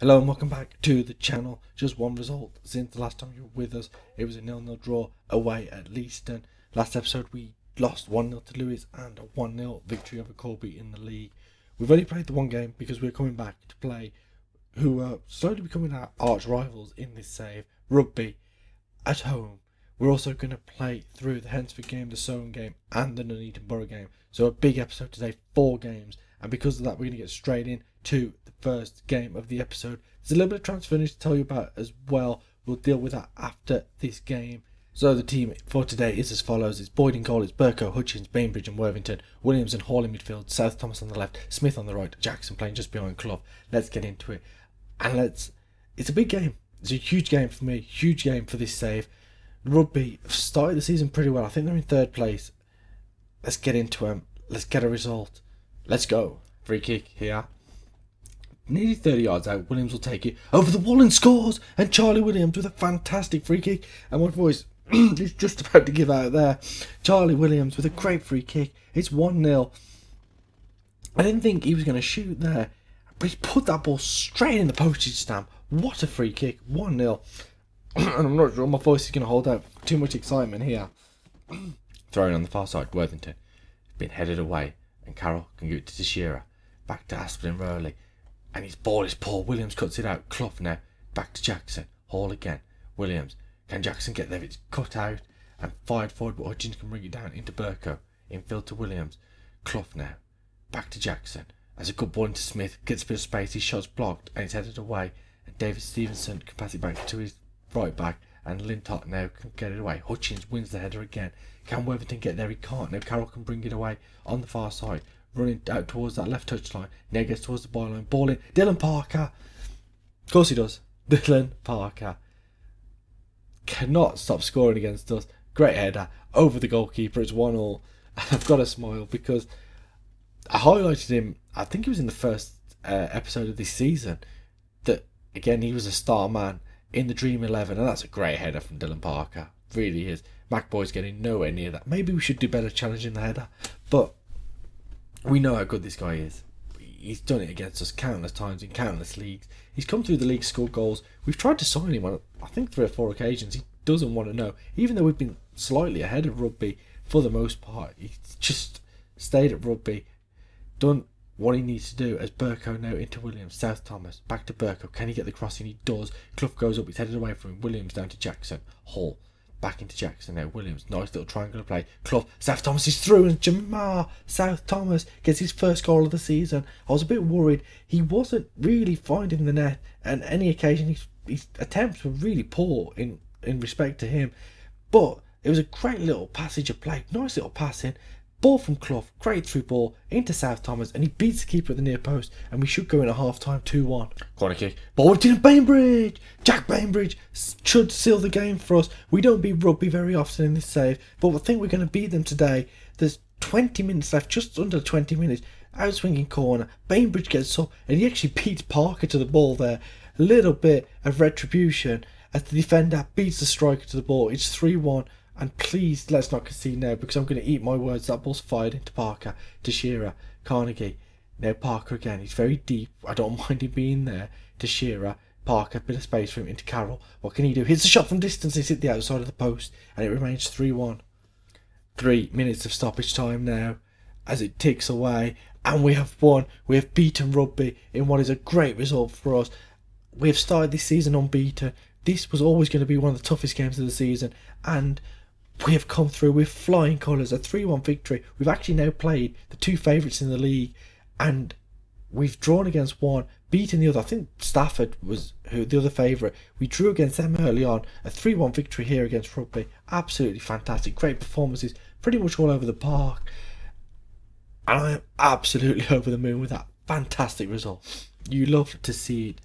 Hello and welcome back to the channel. Just one result since the last time you were with us. It was a 0-0 draw away at Leiston. Last episode we lost 1-0 to Lewis and a 1-0 victory over Corby in the league. We've only played the one game because we're coming back to play who are slowly becoming our arch rivals in this save, Rugby, at home. We're also going to play through the Hensford game, the Soane game and the Nuneaton Borough game. So a big episode today, 4 games. And because of that, we're going to get straight in to the first game of the episode. There's a little bit of transfer news to tell you about as well. We'll deal with that after this game. So the team for today is as follows. It's Boyd in goal, it's Burko, Hutchins, Bainbridge and Worthington, Williams and Hall in midfield, South Thomas on the left, Smith on the right, Jackson playing just behind Clough. Let's get into it. And it's a big game. It's a huge game for me, huge game for this save. Rugby have started the season pretty well. I think they're in 3rd place. Let's get into them. Let's get a result. Let's go. Free kick here. Nearly 30 yards out. Williams will take it over the wall and scores. And Charlie Williams with a fantastic free kick. And my voice is just about to give out there. Charlie Williams with a great free kick. It's 1-0. I didn't think he was going to shoot there. But he put that ball straight in the postage stamp. What a free kick. 1-0. And I'm not sure my voice is going to hold out too much excitement here. Thrown on the far side. Worthington. Been headed away. And Carroll can give it to Teixeira. Back to Aspin Rowley. And his ball is poor. Williams cuts it out. Clough now. Back to Jackson. Hall again. Williams. Can Jackson get there? It's cut out and fired forward, but Hutchins can bring it down into Burko. Infield to Williams. Clough now. Back to Jackson. As a good ball into Smith. Gets a bit of space. His shot's blocked and it's headed away. And David Stevenson can pass it back to his right back. And Lintott now can get it away. Hutchins wins the header again. Can Worthington get there? He can't. Now Carroll can bring it away on the far side. Running out towards that left touchline. Now gets towards the byline. Ball in. Dylan Parker. Of course he does. Dylan Parker cannot stop scoring against us. Great header over the goalkeeper. It's 1-1. I've got to smile because I highlighted him. I think he was in the first episode of this season. That again he was a star man in the Dream 11, and that's a great header from Dylan Parker. Really is. McBoy's getting nowhere near that. Maybe we should do better challenging the header, but we know how good this guy is. He's done it against us countless times in countless leagues. He's come through the league, scored goals. We've tried to sign him on, I think, 3 or 4 occasions. He doesn't want to know. Even though we've been slightly ahead of Rugby for the most part, he's just stayed at Rugby, done what he needs to do. As Burko now into Williams. South Thomas, back to Burko. Can he get the crossing? He does. Clough goes up, he's headed away from him. Williams down to Jackson. Hall. Back into Jackson now. Williams, nice little triangular play. Clough, South Thomas is through, and Jamar South Thomas gets his first goal of the season. I was a bit worried. He wasn't really finding the net, and any occasion his attempts were really poor in respect to him. But it was a great little passage of play, nice little passing. Ball from Clough, great through ball into South Thomas, and he beats the keeper at the near post, and we should go in at half time 2-1. Corner kick, ball to Bainbridge. Jack Bainbridge should seal the game for us. We don't beat Rugby very often in this save, but I think we're going to beat them today. There's 20 minutes left, just under 20 minutes. Outswinging corner, Bainbridge gets up, and he actually beats Parker to the ball there. A little bit of retribution as the defender beats the striker to the ball. It's 3-1. And please, let's not concede now, because I'm going to eat my words. That ball's fired into Parker, Teixeira, Carnegie. Now Parker again. He's very deep. I don't mind him being there. Teixeira, Parker, bit of space for him into Carroll. What can he do? Hits a shot from distance. It's hit the outside of the post, and it remains 3-1. 3 minutes of stoppage time now, as it ticks away, and we have won. We have beaten Rugby in what is a great result for us. We have started this season unbeaten. This was always going to be one of the toughest games of the season, and we have come through with flying colours, a 3-1 victory. We've actually now played the 2 favourites in the league, and we've drawn against one, beaten the other. I think Stafford was the other favourite. We drew against them early on. A 3-1 victory here against Rugby. Absolutely fantastic. Great performances pretty much all over the park. And I am absolutely over the moon with that fantastic result. You love to see it.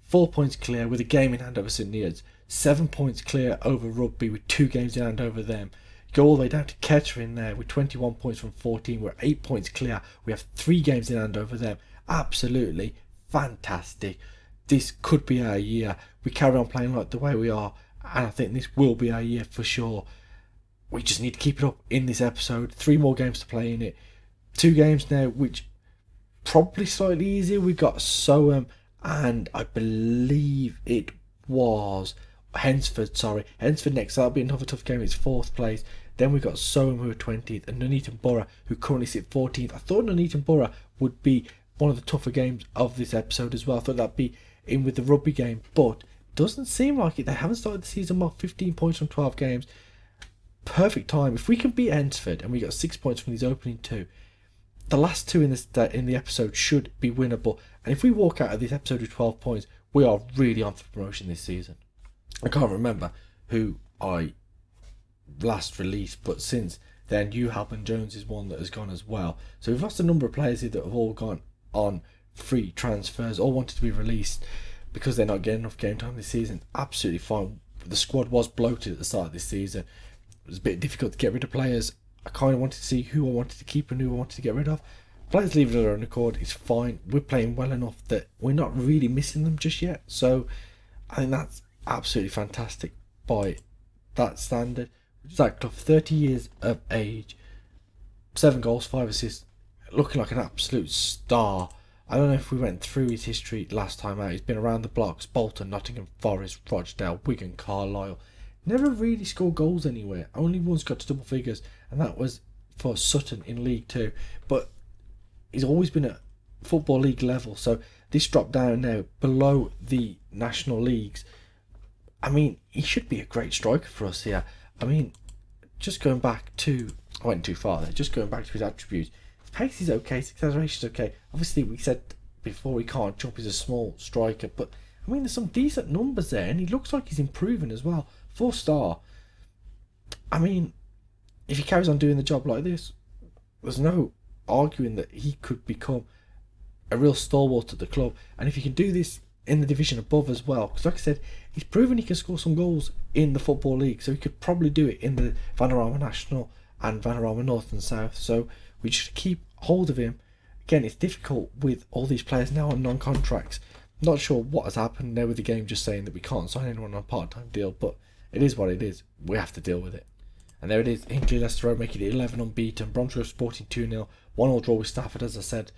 4 points clear with a game in hand over St Neots. 7 points clear over Rugby with 2 games in hand over them. Go all the way down to Kettering there with 21 points from 14. We're 8 points clear. We have 3 games in hand over them. Absolutely fantastic. This could be our year. We carry on playing like the way we are, and I think this will be our year for sure. We just need to keep it up in this episode. 3 more games to play in it. 2 games now, which probably slightly easier. We've got Soane and I believe it was Hensford next. So that'll be another tough game. It's 4th place. Then we've got Soham, who are 20th, and Nuneaton Borough, who currently sit 14th. I thought Nuneaton Borough would be one of the tougher games of this episode as well. I thought that'd be in with the Rugby game, but doesn't seem like it. They haven't started the season well. 15 points from 12 games. Perfect time. If we can beat Hensford, and we got 6 points from these opening 2, the last 2 in the episode should be winnable. And if we walk out of this episode with 12 points, we are really on for promotion this season. I can't remember who I last released, but since then, Hugh Halpin Jones is one that has gone as well. So we've lost a number of players here that have all gone on free transfers, all wanted to be released because they're not getting enough game time this season. Absolutely fine. The squad was bloated at the start of this season. It was a bit difficult to get rid of players. I kind of wanted to see who I wanted to keep and who I wanted to get rid of. Players leaving of their own accord is fine. We're playing well enough that we're not really missing them just yet. So I think that's absolutely fantastic by that standard. Zach Clough, 30 years of age, 7 goals, 5 assists, looking like an absolute star. I don't know if we went through his history last time out. He's been around the blocks: Bolton, Nottingham Forest, Rochdale, Wigan, Carlisle. Never really scored goals anywhere. Only once got to double figures, and that was for Sutton in League 2. But he's always been at Football League level, so this dropped down now below the national leagues. I mean, he should be a great striker for us here. I mean, just going back to, I went too far there, just going back to his attributes. His pace is okay, his acceleration is okay. Obviously, we said before he can't jump, he's a small striker, but I mean, there's some decent numbers there, and he looks like he's improving as well. 4-star. I mean, if he carries on doing the job like this, there's no arguing that he could become a real stalwart at the club. And if he can do this in the division above as well, because like I said, he's proven he can score some goals in the Football League, so he could probably do it in the Vanarama National and Vanarama North and South. So we just keep hold of him. Again, it's difficult with all these players now on non-contracts. Not sure what has happened there with the game just saying that we can't sign anyone on a part-time deal, but it is what it is. We have to deal with it. And there it is, Hinckley Leicester Road making it 11 unbeaten, Bromsgrove Sporting 2-0, 1-1 draw with Stafford, as I said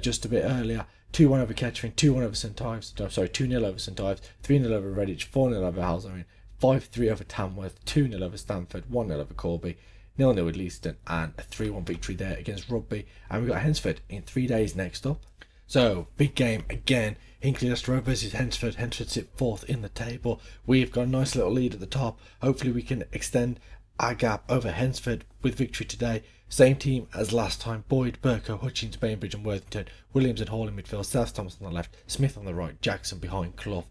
just a bit earlier, 2-1 over Kettering, 2-1 over St Ives, 2-0 over St Ives, 3-0 over Redditch, 4-0 over Halsarine, 5-3 over Tamworth, 2-0 over Stamford, 1-0 over Corby, 0-0 with Leiston, and a 3-1 victory there against Rugby. And we've got Hensford in 3 days next up. So, big game again. Hinckley Leicester Road versus Hensford. Hensford sit 4th in the table. We've got a nice little lead at the top. Hopefully we can extend our gap over Hensford with victory today. Same team as last time: Boyd, Burko, Hutchins, Bainbridge and Worthington, Williams and Hall in midfield, South Thomas on the left, Smith on the right, Jackson behind Clough.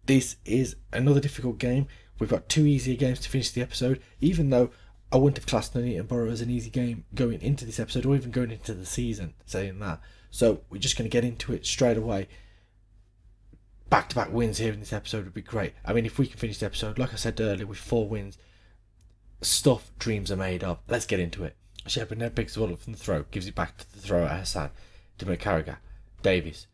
This is another difficult game. We've got 2 easier games to finish the episode, even though I wouldn't have classed Nuneaton Borough as an easy game going into this episode or even going into the season, saying that. So we're just going to get into it straight away. Back-to-back wins here in this episode would be great. I mean, if we can finish the episode, like I said earlier, with 4 wins, stuff dreams are made of. Let's get into it. Shepherd now picks the ball up from the throw, gives it back to the thrower Hassan, to McCarrigan, Davies,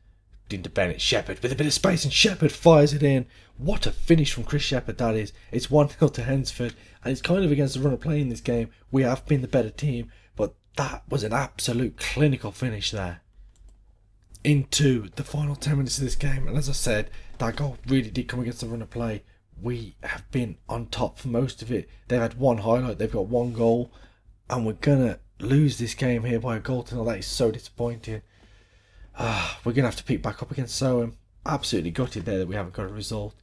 into Bennett, Shepherd with a bit of space, and Shepherd fires it in. What a finish from Chris Shepherd that is. It's 1-0 to Hensford, and it's kind of against the run of play in this game. We have been the better team, but that was an absolute clinical finish there. Into the final 10 minutes of this game, and as I said, that goal really did come against the run of play. We have been on top for most of it. They've had one highlight, they've got 1 goal, and we're gonna lose this game here by a goal to 0. That is so disappointing. We're gonna have to pick back up against Soham. Absolutely gutted there that we haven't got a result.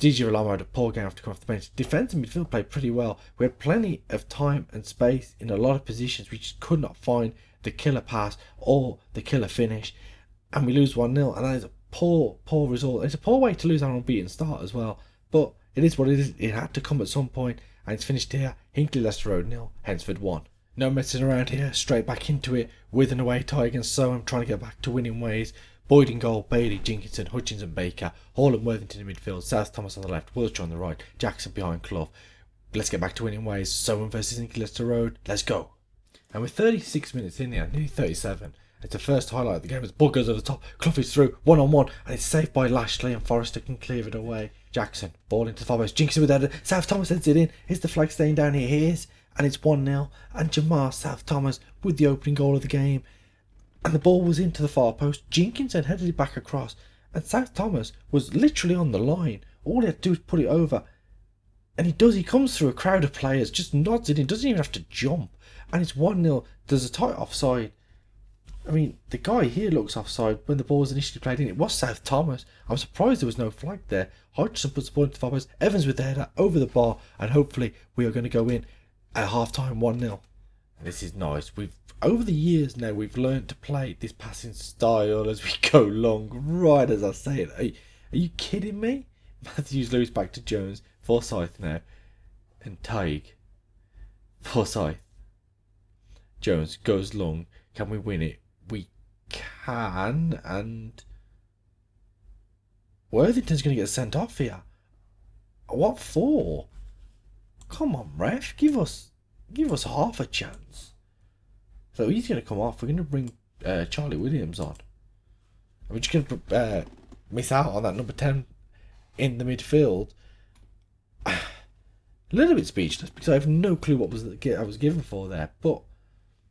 DJ Rolamo had a poor game after coming off the bench. Defence and midfield played pretty well. We had plenty of time and space in a lot of positions. We just could not find the killer pass or the killer finish, and we lose 1-0, and that is a poor result. It's a poor way to lose our unbeaten start as well, but it is what it is. It had to come at some point, and it's finished here. Hinckley Leicester Road 0, Hensford 1. No messing around here, straight back into it with an away tie against Soham, trying to get back to winning ways. Boyd in goal, Bailey, Jenkinson, Hutchins and Baker, Hall and Worthington in midfield, South Thomas on the left, Wiltshire on the right, Jackson behind Clough. Let's get back to winning ways. Soham versus Hinckley Leicester Road, let's go. And with 36 minutes in here, nearly 37, it's the first highlight of the game as ball goes over the top. Clough is through, 1-on-1, and it's saved by Lashley, and Forrester can clear it away. Jackson, ball into the far post, Jenkinson with that. South Thomas heads it in. Is the flag staying down here? He is, and it's 1-0. And Jamar South Thomas with the opening goal of the game. and the ball was into the far post. Jenkinson headed it back across, and South Thomas was literally on the line. All he had to do was put it over, and he does. He comes through a crowd of players, just nods it in, doesn't even have to jump, and it's 1-0. There's a tight offside. I mean, the guy here looks offside when the ball was initially played in. It was South Thomas. I'm surprised there was no flag there. Hodgson puts the ball into the far post. Evans with the header over the bar, and hopefully we are going to go in at half-time 1-0. This is nice. Over the years now, we've learned to play this passing style as we go along, right as I say it. Are you kidding me? Matthews Lewis back to Jones. Forsyth now. And Tig. Forsyth. Jones goes long. Can we win it? We can. And Worthington's going to get sent off here. What for? Come on, ref. Give us half a chance. So he's going to come off. We're going to bring Charlie Williams on. We're just going to miss out on that number 10 in the midfield. A little bit speechless because I have no clue what I was given for there. But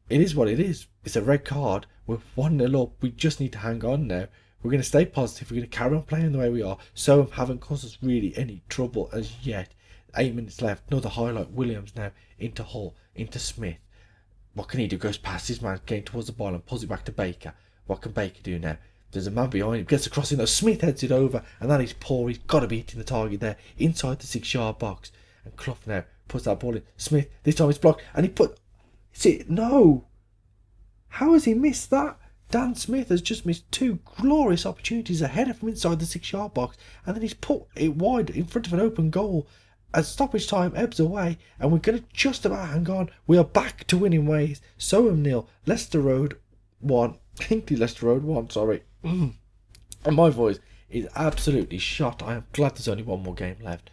it is what it is. It's a red card. We're 1-0 up. We just need to hang on now. We're going to stay positive. We're going to carry on playing the way we are. So haven't caused us really any trouble as yet. 8 minutes left. Another highlight. Williams now into Hull, into Smith. What can he do? Goes past his man, getting towards the ball and pulls it back to Baker. What can Baker do now? There's a man behind him. Gets across in there. Smith heads it over, and that is poor. He's got to be hitting the target there inside the 6-yard box. And Clough now puts that ball in. Smith, this time it's blocked, and he put. See, no. How has he missed that? Dan Smith has just missed 2 glorious opportunities ahead from inside the 6-yard box, and then he's put it wide in front of an open goal. As stoppage time ebbs away, and we're going to just about hang on. We are back to winning ways. Soham 0, Leicester Road 1, Hinckley Leicester Road 1, sorry. And my voice is absolutely shot. I am glad there's only one more game left.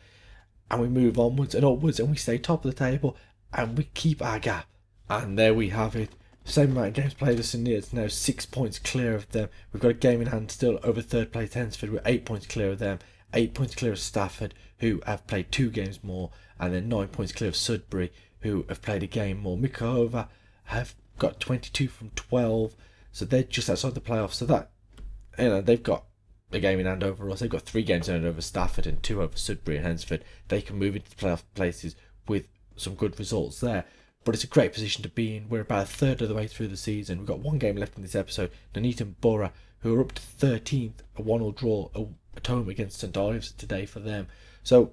And we move onwards and upwards, and we stay top of the table, and we keep our gap. And there we have it. Same amount of games played as St Neots, now 6 points clear of them. We've got a game in hand still over third place Hensford. We're 8 points clear of them. 8 points clear of Stafford, who have played 2 games more, and then 9 points clear of Sudbury, who have played a game more. Mikova have got 22 from 12, so they're just outside the playoffs. So that, they've got a game in hand over us. They've got 3 games in hand over Stafford and 2 over Sudbury and Hensford. They can move into the playoff places with some good results there. But it's a great position to be in. We're about a third of the way through the season. We've got 1 game left in this episode. Nuneaton Borough, who are up to 13th, a 1-1 draw at home against St Ives today for them. So,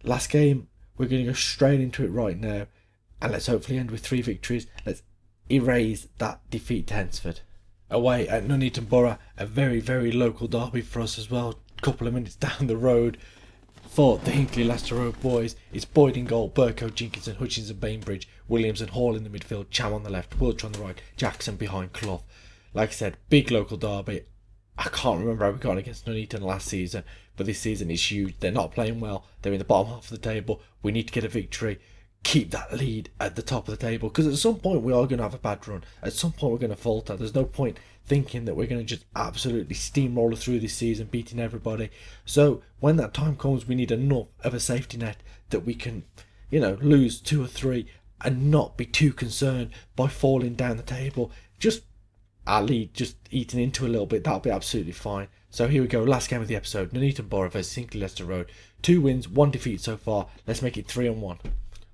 last game, we're going to go straight into it right now. And let's hopefully end with 3 victories. Let's erase that defeat to Hensford. Away at Nuneaton Borough, a very, very local derby for us as well. A couple of minutes down the road. For the Hinckley Leicester Road boys, it's Boyd in goal, Burko, Jenkinson, Hutchins and Bainbridge, Williams and Hall in the midfield, Cham on the left, Wiltshire on the right, Jackson behind Clough. Like I said, big local derby. I can't remember how we got against Nuneaton last season, but this season is huge. They're not playing well. They're in the bottom half of the table. We need to get a victory, keep that lead at the top of the table, because at some point we are going to have a bad run. At some point we're going to falter. There's no point thinking that we're going to just absolutely steamroller through this season, beating everybody. So when that time comes, we need enough of a safety net that we can, lose 2 or 3 and not be too concerned by falling down the table. Just our lead just eating into a little bit, that'll be absolutely fine. So here we go, last game of the episode, Nuneaton Borough versus Hinckley Leicester Road. 2 wins, 1 defeat so far. Let's make it 3-1.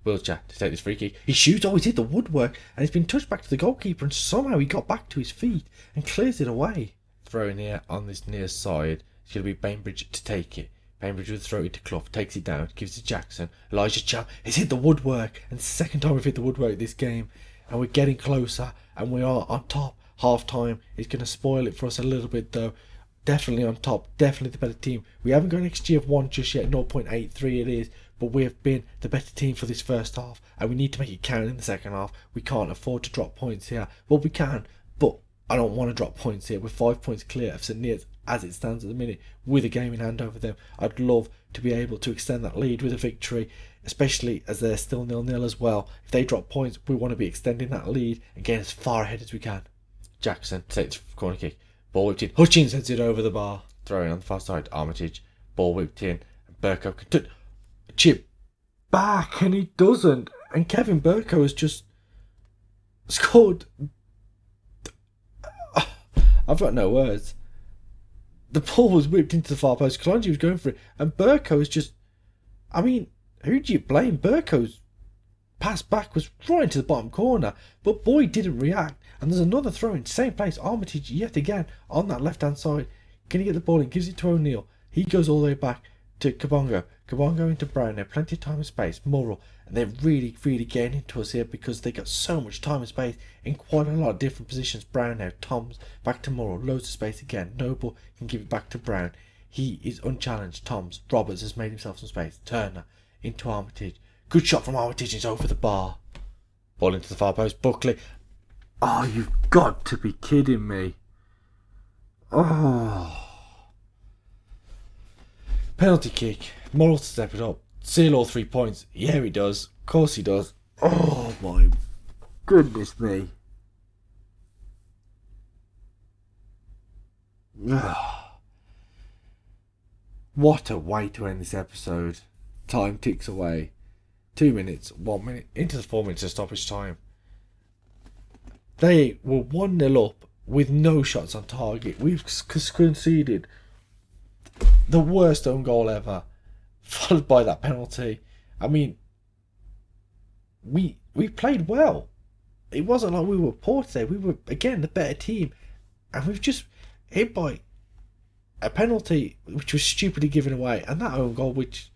Wiltshire to take this free kick. He shoots, he's hit the woodwork, and it's been touched back to the goalkeeper, and somehow he got back to his feet and clears it away. Throw in here on this near side. It's going to be Bainbridge to take it. Bainbridge will throw it to Clough, takes it down, gives it to Jackson. Elijah Cham has hit the woodwork, and it's the second time we've hit the woodwork this game, and we're getting closer, and we are on top. Half time is going to spoil it for us a little bit though. Definitely on top, definitely the better team. We haven't got an XG of 1 just yet, 0.83 it is, but we have been the better team for this first half, and we need to make it count in the second half. We can't afford to drop points here. Well, we can, but I don't want to drop points here. We're 5 points clear of St Neots as it stands at the minute, with a game in hand over them. I'd love to be able to extend that lead with a victory, especially as they're still 0-0 as well. If they drop points, we want to be extending that lead and getting as far ahead as we can. Jackson takes the corner kick. Ball whipped in. Hutchins heads it over the bar. Throwing on the far side. Armitage. Ball whipped in. And Burko can chip back, and he doesn't. And Kevin Burko has just scored I've got no words. The ball was whipped into the far post. Kalonji was going for it, and Burko was just... I mean, who do you blame? Burko's pass back was right into the bottom corner, but Boyd didn't react. And there's another throw in, same place. Armitage yet again on that left-hand side. Can he get the ball in? Gives it to O'Neill. He goes all the way back to Kabongo. Kabongo into Brown. Now plenty of time and space. Morrell. And they're really, really getting into us here because they got so much time and space in quite a lot of different positions. Brown now. Toms back to Morrell. Loads of space again. Noble can give it back to Brown. He is unchallenged. Toms. Roberts has made himself some space. Turner into Armitage. Good shot from Armitage. It's over the bar. Ball into the far post. Buckley. Oh, you've got to be kidding me. Oh. Penalty kick. Morrell to step it up. Seal all 3 points. Yeah, he does. Of course he does. Oh my goodness me. What a way to end this episode. Time ticks away. 2 minutes, 1 minute, into the 4 minutes of stoppage time. They were 1-0 up with no shots on target. We've conceded the worst own goal ever, followed by that penalty. I mean, we played well. It wasn't like we were poor today. We were, again, the better team. And we've just hit by a penalty which was stupidly given away. And that own goal, which,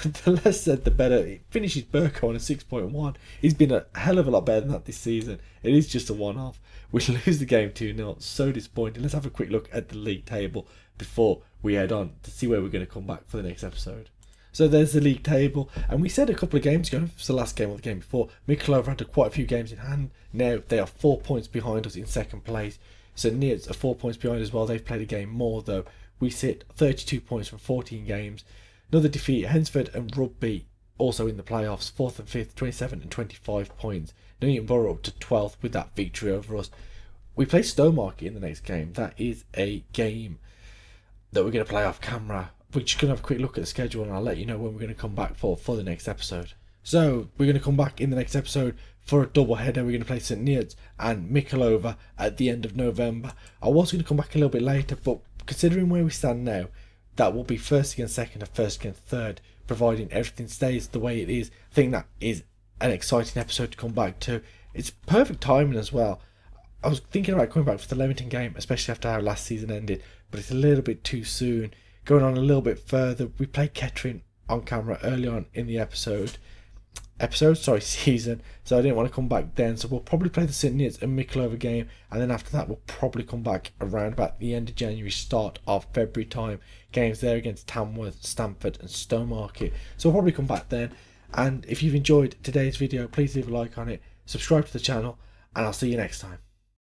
the less said the better. It finishes Burko on a 6.1. He's been a hell of a lot better than that this season. It is just a one-off. We lose the game 2-0. So disappointing. Let's have a quick look at the league table before we head on to see where we're going to come back for the next episode. So there's the league table, and we said a couple of games ago, it was the last game or the game before, Middlesbrough had quite a few games in hand. Now they are 4 points behind us in second place. So Nears are 4 points behind as well. They've played a game more though. We sit 32 points from 14 games. Another defeat, Hensford and Rugby also in the playoffs, 4th and 5th, 27 and 25 points. Newton Borough up to 12th with that victory over us. We play Stowmarket in the next game. That is a game that we're going to play off camera. We're just going to have a quick look at the schedule and I'll let you know when we're going to come back for the next episode. So we're going to come back in the next episode for a double header. We're going to play St Neots and Middlesbrough at the end of November. I was going to come back a little bit later, but considering where we stand now, that will be first against second and first against third, providing everything stays the way it is. I think that is an exciting episode to come back to. It's perfect timing as well. I was thinking about coming back for the Leamington game, especially after how last season ended, but it's a little bit too soon. Going on a little bit further, we played Kettering on camera early on in the season, so I didn't want to come back then. So we'll probably play the St Neots and Middlesbrough game, and then after that we'll probably come back around about the end of January, start of February time. Games there against Tamworth, Stamford and Stowmarket. So we'll probably come back then. And if you've enjoyed today's video, please leave a like on it, subscribe to the channel, and I'll see you next time.